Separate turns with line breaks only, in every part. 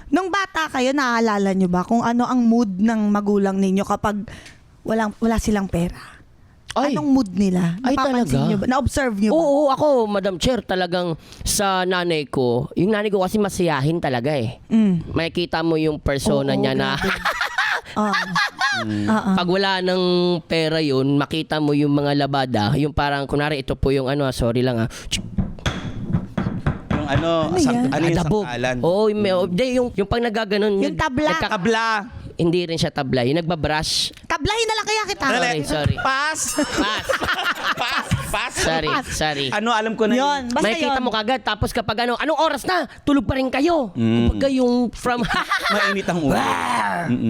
Nung bata kayo, naaalala nyo ba kung ano ang mood ng magulang ninyo kapag wala silang pera?
Ay.
Anong mood nila?
Ay,
Napapansin
talaga?
nyo ba? Na-observe nyo ba?
Oo, ako, Madam Chair, talagang sa nanay ko, yung nanay ko kasi masiyahin talaga eh. Makikita mo yung persona
Oo,
niya na pag wala ng pera yun, makita mo yung mga labada, yung parang, kunwari, ito po yung sorry lang
Yung ano
yan?
yung
Dabog.
sangkalan?
Oo, yung pag nagaganon.
Yung tabla.
Kabla.
Hindi rin siya tabla. Yung nagbabrush.
Tablahin na lang kaya kita.
Sorry.
Pass.
Pass.
Pass.
Sorry.
Ano, alam ko na
Yun. Basta
Makikita
yun.
mo kagad. Tapos kapag anong oras na, tulog pa rin kayo. Kapag yung from
Mainit ang ulo.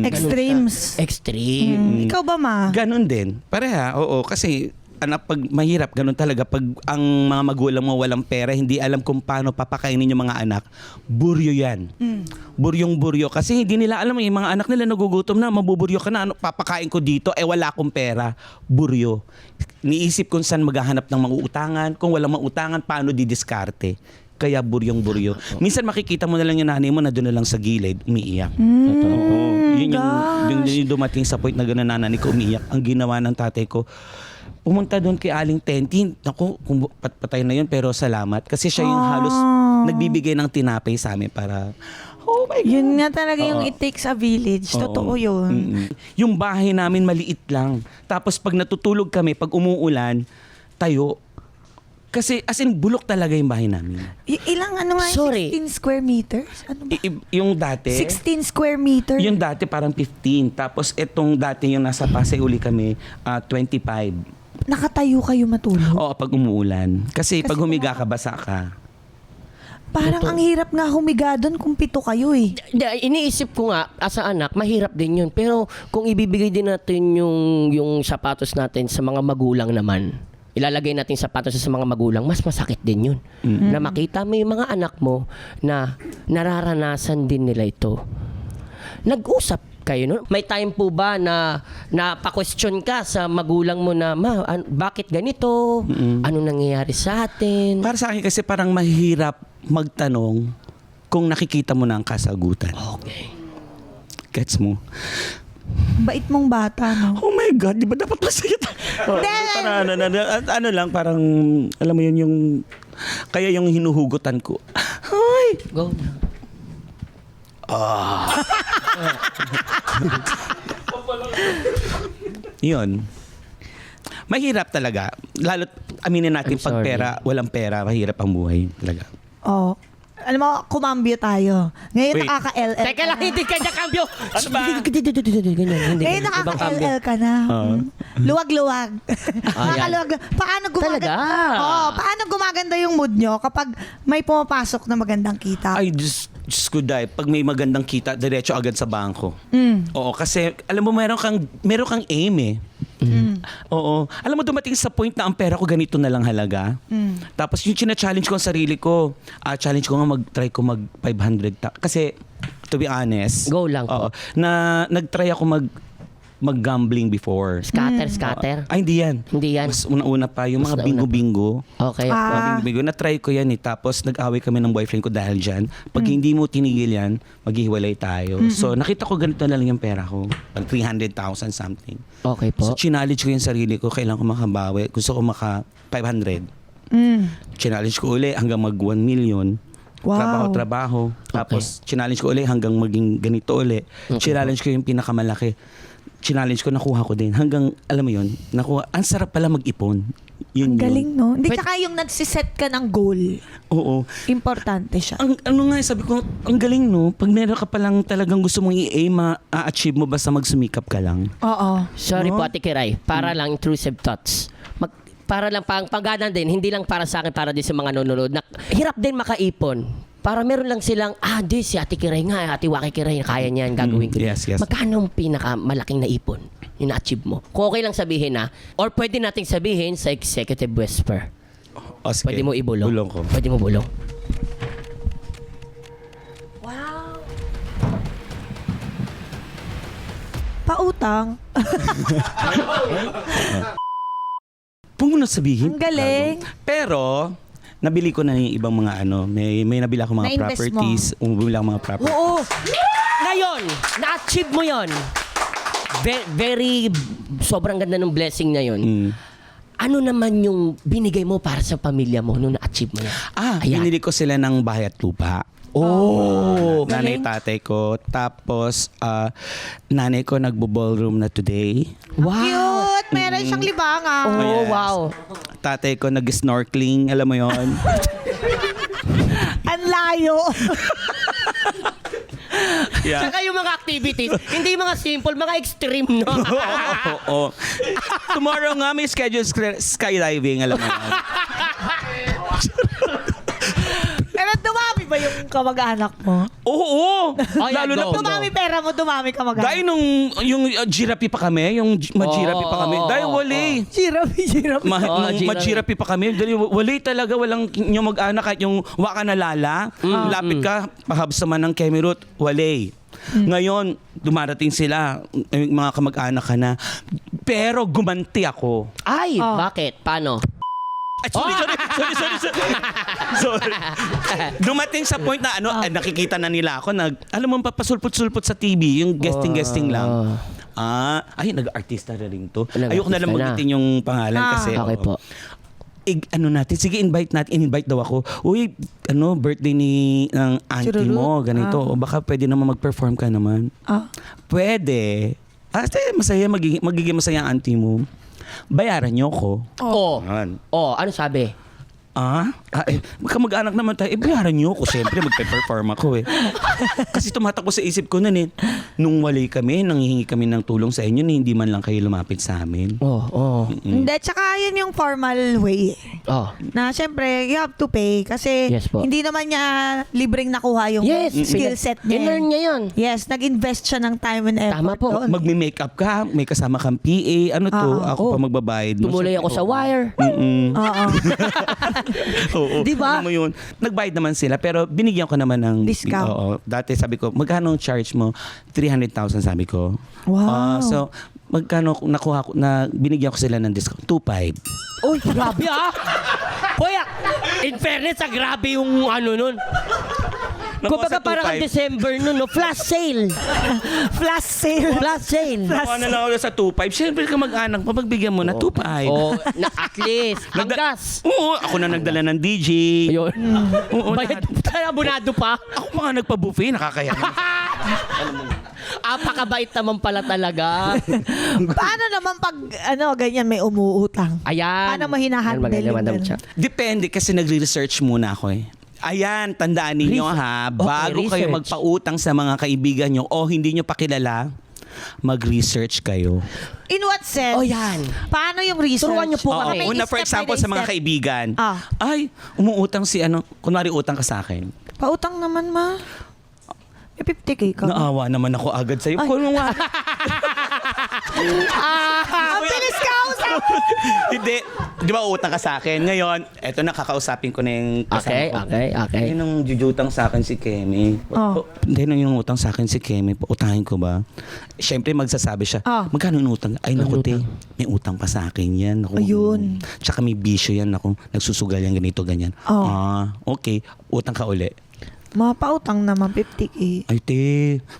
Extremes.
extreme.
Ikaw ba, ma?
Ganon din. Pareha, oo. Kasi pag mahirap, ganun talaga. Pag ang mga magulang mo walang pera, hindi alam kung paano papakainin yung mga anak, buryo yan. Buryong-buryo. Kasi hindi nila alam, yung mga anak nila nagugutom na, mabuburyo ka na, ano, papakain ko dito, wala akong pera. Buryo. Niisip kung saan maghahanap ng mauutangan, kung walang mauutangan, paano didiskarte. Kaya buryong-buryo. Minsan makikita mo na lang yung nanay mo na doon na lang sa gilid, umiiyak. Oo. Yun yung dumating sa point na gano'n nanay ko umiiyak. Ang ginawa ng tatay ko, pumunta doon kay Aling Tenti. Ako, kung patay na yun, pero salamat. Kasi siya yung halos nagbibigay ng tinapay sa amin para, oh my God.
Yun nga talaga yung it takes a village. Totoo yun.
Yung bahay namin maliit lang. Tapos pag natutulog kami, pag umuulan, tayo. Kasi as in, bulok talaga yung bahay namin.
Ilang ano nga?
Sorry.
16 square meters? Ano ba?
Yung dati,
16 square meters?
yung dati parang 15. Tapos itong dati yung nasa Pasay uli kami, 25.
Nakatayo kayo matulog?
Oo, pag umuulan. Kasi pag humiga ka, basa ka.
Parang ang hirap nga humiga doon kung 7 kayo eh.
Iniisip ko nga, as a anak, mahirap din yun. Pero kung ibibigay din natin yung sapatos natin sa mga magulang naman, ilalagay natin sapatos sa mga magulang, mas masakit din yun. Na makita mo yung mga anak mo na nararanasan din nila ito. Nag-usap kayo, no? May time po ba na pa-question ka sa magulang mo na, bakit ganito? Ano nangyayari sa atin?
Para sa akin kasi parang mahirap magtanong kung nakikita mo na ang kasagutan.
Okay.
Gets mo?
Bait mong bata, no?
Oh my God, di ba dapat masaya tayo? Ano lang, parang, alam mo yun yung, kaya yung hinuhugutan ko. Ay!
Go na.
Yun. Mahirap talaga. Lalo't aminin natin
I'm
pag
sorry.
walang pera, mahirap ang buhay talaga.
Oh. Alam mo, kumambyo tayo. Ngayon
Wait.
nakaka-LL
Teka lang, hindi ka niya kambyo.
Ano ba?
Ganyan, hindi.
Ngayon
Ibang kambyo.
nakaka-LL ka na. Luwag-luwag. Nakakaluwag. Paano
Talaga?
paano gumaganda yung mood nyo kapag may pumapasok na magandang kita?
Ay, Diyos ko dahil. Pag may magandang kita, diretso agad sa bangko. Oo, kasi alam mo, meron kang aim eh. Oo. Alam mo, dumating sa point na ang pera ko ganito na lang halaga. Tapos yung challenge ko ang sarili ko, challenge ko nga mag-try ko mag 500. Kasi, to be honest,
Go lang po.
oo, nag-try ako mag-gambling before.
Scatter.
Ay, hindi yan.
Hindi yan.
Mas una-una pa, yung
Mas
mga
nauna
bingo-bingo.
Okay.
Mga bingo-bingo. Na-try ko yan eh. Tapos nag-away kami ng boyfriend ko dahil dyan. Pag hindi mo tinigil yan, maghihiwalay tayo. So nakita ko ganito na lang yung pera ko. 300,000 something.
Okay po.
So challenge ko yung sarili ko. Kailangan ko makabawi. Gusto ko maka 500. Challenge ko uli hanggang mag 1 million.
Wow.
Trabaho. Tapos challenge ko uli hanggang maging ganito uli. Challenge ko yung pinakamalaki. Challenge ko, nakuha ko din. Hanggang, alam mo yun, nakuha. Ang sarap pala mag-ipon. Yun,
Ang galing, no? Hindi,
But-
tsaka yung nagsiset ka ng goal.
Oo.
Importante siya.
Ano nga, sabi ko, ang galing, no? Pag meron ka palang talagang gusto mong i-aim, ma-achieve mo basta magsumikap ka lang.
Oo.
Sorry
No?
po, Ate Kiray. Para lang intrusive thoughts. Para lang pangganan din, hindi lang para sa akin, para din sa mga nanonood. Hirap din makaipon. Para meron lang silang, di, si Ate Kiray nga, Ate Waki Kiray, kaya niyan, gagawin ko.
Yes, yes.
Magkano ang pinakamalaking naipon? Yung na-achieve mo? Kung okay lang sabihin or pwede nating sabihin sa Executive Whisper.
O, sige.
Pwede mo ibulong.
Bulong ko.
Pwede mo bulong.
Wow. Pautang.
Huwag mo na sabihin.
Ang galing.
Pero, nabili ko na yung ibang mga may nabili ako mga
Na-invest
properties. Umubili ako mga properties.
Oo. Ngayon, na-achieve mo yon. Very, sobrang ganda ng blessing na yon.
Mm.
Ano naman yung binigay mo para sa pamilya mo nung na-achieve mo yan? Ayan.
Binili ko sila ng bahay at lupa.
Oh.
Nanay, tatay ko. Tapos, nanay ko nagbo-ballroom na today.
Wow.
Cute! Meron siyang libangan.
Oh,
Yes.
wow.
Tatay ko nag-snorkeling. Alam mo yon.
Ang layo.
Yeah.
Saka yung mga activities, hindi mga simple, mga extreme, no?
Oo. Tomorrow nga may schedule skydiving. Alam mo yan.
Pero dumami ba yung kamag-anak mo?
Oo.
Ay,
Lalo na
go.
pag
Dumami pera mo, dumami kamag-anak.
dahil nung yung Girapi pa kami, mag-Girapi pa kami. Dahil wali.
Giraffe.
Mag-Girapi pa kami. Dahil wali talaga, walang yung mag-anak kahit yung waka na lala. Lapit ka, pahabs naman ng Kemirut, wali. Ngayon, dumarating sila, mga kamag-anak ka na. Pero gumanti ako.
Ay, bakit? Paano?
Ay, sorry. Dumating sa point na nakikita na nila ako, alam mo, papasulpot-sulpot sa TV, yung guesting lang. Ay, nag-artista na rin to. Ayoko na lang
Nag-artista
magitin yung pangalan kasi.
Okay po.
Sige, invite daw ako. Uy, birthday ng auntie
Chururut?
mo, ganito. O baka pwede naman mag-perform ka naman. Pwede. Magiging masaya ang auntie mo. Bayaran niyo ko.
Oh.
Yan.
Oh, ano sabi?
Magkamag-anak naman tayo. Bayaran niyo ako. Siyempre, magpe-perform ako eh. Kasi tumatakbo sa isip ko nun eh. Nung wali kami, nanghihingi kami ng tulong sa inyo, hindi man lang kayo lumapit sa amin.
Oh.
Hindi, tsaka yun yung formal way.
Oh.
Na syempre, you have to pay kasi
Yes po.
hindi naman niya libreng nakuha yung
Yes.
skill set niya.
In-earn niya yun.
Yes, nag-invest siya ng time and effort.
Tama po.
doon.
Magme-makeup ka, may kasama kang PA, ako pa magbabayad mo.
Tumuloy ako sa wire.
Oo.
Oo.
Diba?
Alam mo yun, nagbayad naman sila pero binigyan ko naman ng
Discount.
Oo. Dati sabi ko, magkano ang charge mo? 300,000 sabi ko.
Wow.
So, magkano nakuha ko na binigyan ko sila ng discount? 2,500.
Uy, grabe Hoy, in fairness, grabe yung nun.
Nakuha
Kumbaga
sa
parang ang
2,500.
December nun, no? Flash sale.
Flash sale.
Flash sale.
Nakuha na lang ako sa 2,500. Siyempre ka mag-anak, pagbigyan mo na 2,500.
Oh, at least. Hanggas.
Oo, ako na nagdala ng DJ.
Ayun.
Oo,
Bayad,
lahat.
abonado pa.
Ako pa nga nagpa-buffet, nakakaya naman.
Apakabait naman pala talaga.
Paano naman pag ganyan may umuutang?
Ayan.
Paano mo hinahandle
Ayan, maganda,
yung
Madam Cha.
Depende kasi nagre-research muna ako eh. Ayan, tandaan ninyo ha, bago kayo
research.
magpautang sa mga kaibigan nyo o hindi nyo pakilala, mag-research kayo.
In what sense?
Oh, yan.
Paano yung research?
Turuan niyo po
Oo,
kami.
una, for example, sa mga kaibigan, ay, umuutang si kunwari utang ka sa akin.
Pautang naman ma. May 50K ka.
Naawa naman ako agad sa'yo. Kung
Ang bilis ka usap!
Hindi. Di ba utang ka sa akin? Ngayon, eto na, kakausapin ko na yung kasama ko.
Okay.
Nung jujutang sa akin si Kemi. Hindi, nung yung utang sa akin si Kemi, utahin ko ba? Siyempre, magsasabi siya, magkano yung utang? Ay, naku, te, may utang pa sa akin yan. Naku,
Ayun.
Tsaka may bisyo yan. Naku, nagsusugal yan, ganito, ganyan. Okay. Utang ka uli.
Mapautang naman 50K.
Ay, te,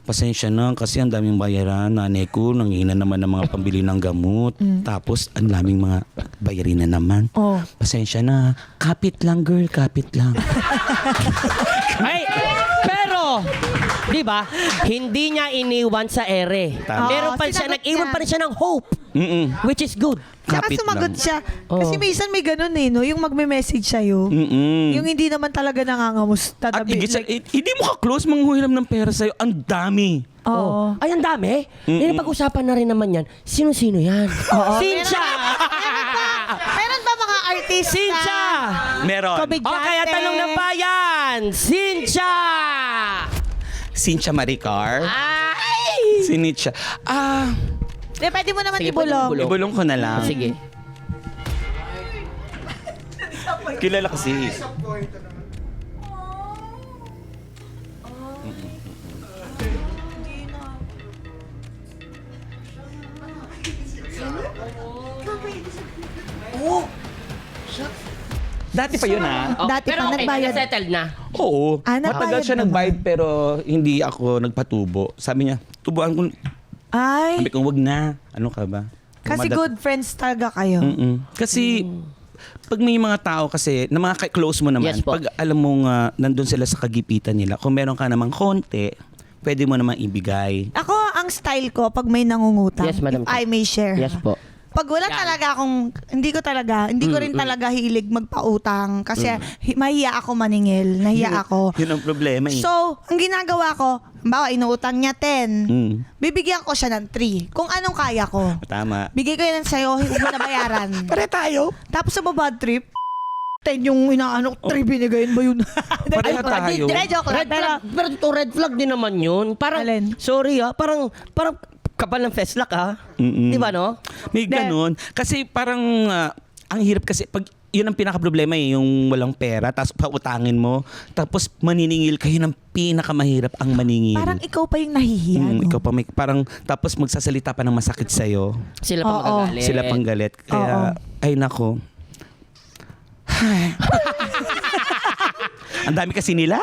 pasensya na kasi ang daming bayaran. Nanay ko, nangina naman ng mga pambili ng gamot. Tapos, ang daming mga bayarin na naman. Pasensya na. Kapit lang, girl. Kapit lang.
Ay, pero, di ba, hindi niya iniwan sa ere.
Tama.
Meron pa siya,
Sinagot
nag-iwan
niya.
pa rin siya ng hope, which is good.
Tsaka
Kapit
sumagot
lang.
siya. Kasi minsan may ganun no? Yung magme-message sa'yo. Yung hindi naman talaga nangangamusta.
At hindi mo ka-close, manghuhiram ng pera sa'yo. Ang dami.
Oo.
Ay, ang dami. Pag-usapan na rin naman yan. Sino-sino yan? Cynthia!
Meron ba mga artista?
Cynthia!
Meron.
Komedyante.
O kaya tanong ng bayan, Cynthia!
Cynthia Maricar.
Ay!
Cynthia.
Pwede mo naman
Sige, pwede mo
ibulong.
Ibulong ko na lang.
Sige.
Kilala kasi. Dati pa yun
Dati
pero
pa,
okay,
nagbayad.
settled na.
Oo.
Nagbayad
Matagal siya
naman.
nagbayad pero hindi ako nagpatubo. Sabi niya, tubuan ko.
Ay,
Sabi ko, wag na. Ano ka ba?
kasi good friends talaga kayo.
Kasi pag may mga tao kasi na mga close mo naman,
Yes po.
pag alam mo nga nandun sila sa kagipitan nila, kung meron ka namang konti, pwede mo namang ibigay.
Ako, ang style ko, pag may nangungutang,
Yes, Madam
if I may share.
Yes po.
Pag wala
Yan.
talaga akong, hindi ko rin talaga hilig magpautang kasi mahiya ako maningil, nahiya ako.
Yun ang problema eh.
So, ang ginagawa ko, bawa inuutang niya 10, bibigyan ko siya ng 3. Kung anong kaya ko.
Tama.
Bigay ko yan sa'yo, huwag mo na bayaran.
Pare tayo.
Tapos sa bad trip, 10 yung inaano, 3 binigayin ba yun?
Pareho tayo.
Joke lang.
Red flag, pero to red flag din naman yun. Parang,
Alin?
sorry parang kapal ng feslak Di ba no?
May ganun. Kasi parang, ang hirap kasi, pag yun ang pinaka-problema yung walang pera, tapos pautangin mo, tapos maniningil kayo ng pinakamahirap ang maningil.
Parang ikaw pa yung nahihiya. no?
Ikaw pa may, parang, tapos magsasalita pa ng masakit sa'yo.
Sila pa
Oo.
magagalit.
Sila pang galit. Kaya, ay nako. Ang dami kasi nila.